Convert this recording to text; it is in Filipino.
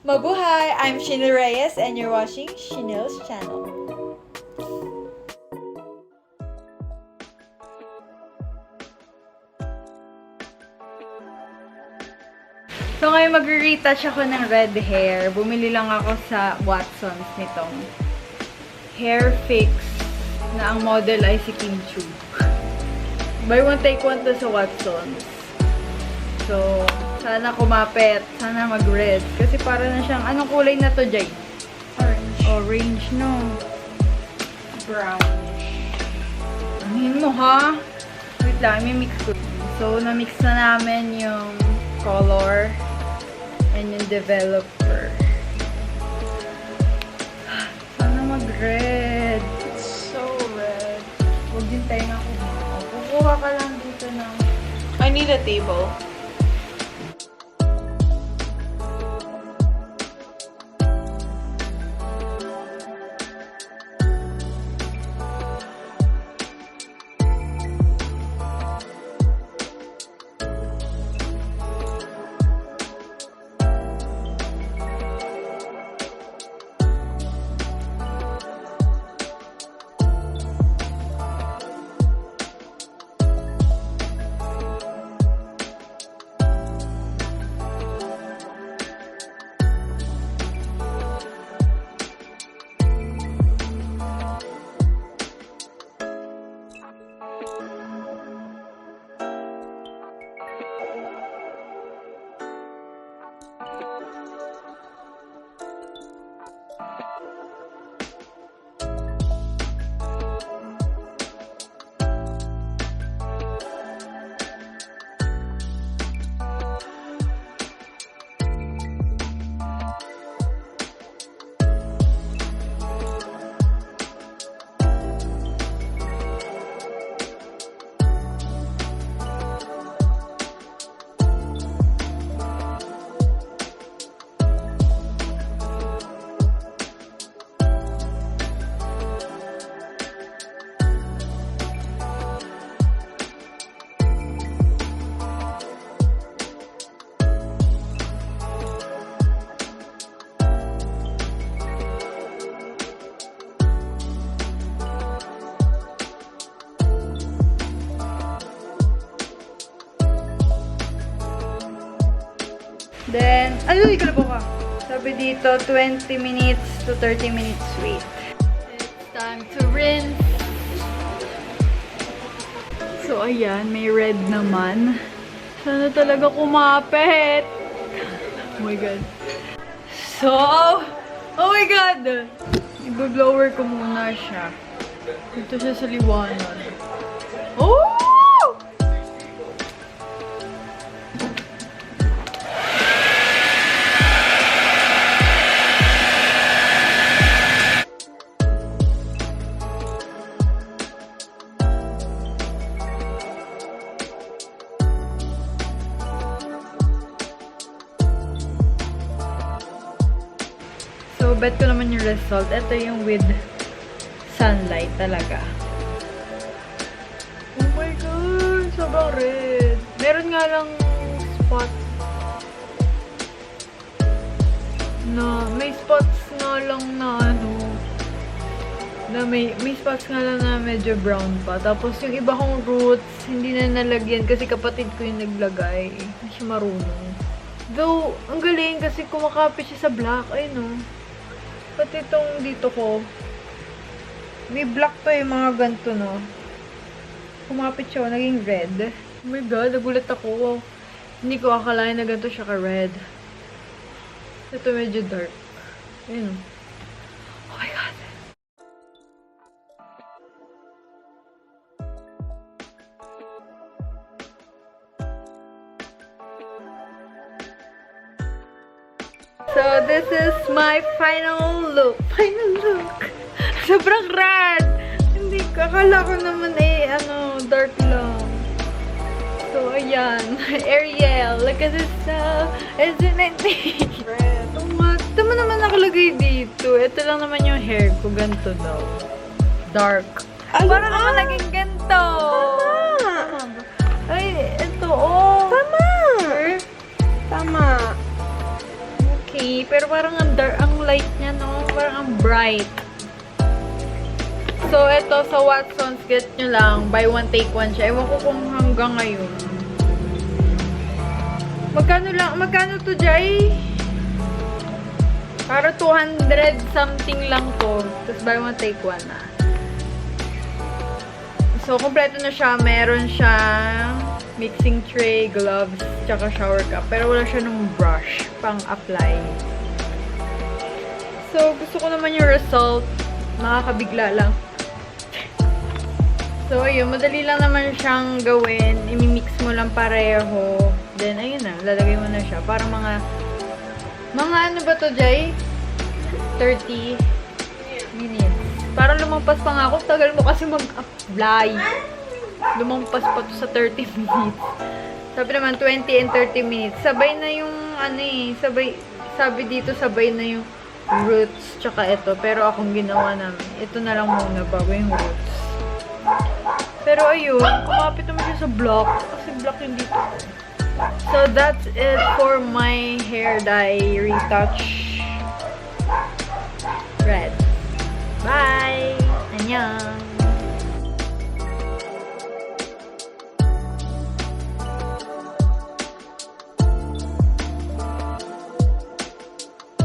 Mabuhay! I'm Shinil Reyes and you're watching Shinil's channel. So ngayon magre-retouch ako ng red hair. Bumili lang ako sa Watson's nitong hair fix na ang model ay si Kim Chu. Buy one take one to sa Watson's. So, sana kumapit. Sana mag-red. Kasi para na siyang, anong kulay na to, Jay? Orange. Orange, no? Brownish. Anin mo, ha? Wait lang, may mix ko. So, na-mix na namin yung color and yung developer. Sana mag-red. It's so red. Huwag din tayo na kumuha. Kukuha ka lang dito ng... I need a table. Then, ay, kalabo ka. Sabi dito, 20 minutes to 30 minutes wait. It's time to rinse. So, ayan, may red naman. Sana talaga kumapit. Oh my God. So, oh my God! I-blower ko muna siya. Dito siya sa liwanag. Oh! So, bet ko naman yung result. Ito yung with sunlight talaga. Oh my God! Sobrang red. Meron nga lang spot na, may spots nga lang na ano, na may spots nga lang na medyo brown pa. Tapos yung iba kong roots, hindi na nalagyan kasi kapatid ko yung naglagay. Hindi siya marunong. Though, ang galing kasi kumakapit siya sa black. Ay no. Pati itong dito ko, may black to yung mga ganito, no? Kumapit siya, naging red. Oh my God, nagulat ako. Hindi ko akalain na ganito siya ka-red. Ito medyo dark. Ayun. Oh my God. So, this is my final look. Final look. Sobrang red. Hindi ko. Akala ko naman dark lang. So, ayan. Ariel. Look at this stuff. Isn't it? Red. Ito mo naman nakalagay dito. Ito lang naman yung hair ko. Ganito daw. Dark. Para naman naging ganito. Tama. Ay, ito. Oh. Tama. Tama. Okay. shiny, pero parang ang light niya, no? Parang ang bright. So, ito sa Watson's, get nyo lang. Buy one, take one siya. Ewan ko kung hanggang ngayon. Magkano to, Jai? Para 200 something lang to. Tapos buy one, take one na. So, kompleto na siya. Meron siyang mixing tray, gloves, tsaka shower cap. Pero wala siya ng brush pang apply. So, gusto ko naman yung result. Nakakabigla lang. So, ayun. Madali lang naman siyang gawin. Imimix mo lang pareho. Then, ayun na. Lalagay mo na siya. Parang mga ano ba to, Jai? 30 minutes. Parang lumampas pa nga ako. Tagal mo kasi mag-apply. Lumampas pa to sa 30 minutes. Sabi naman, 20 and 30 minutes. Sabay na yung, sabi dito, sabay na yung roots, tsaka ito. Pero akong ginawa namin, ito na lang muna bago yung roots. Pero ayun, kumapit naman siya sa block. Kasi block yung dito. So, that's it for my hair dye retouch red. Bye! Annyeong!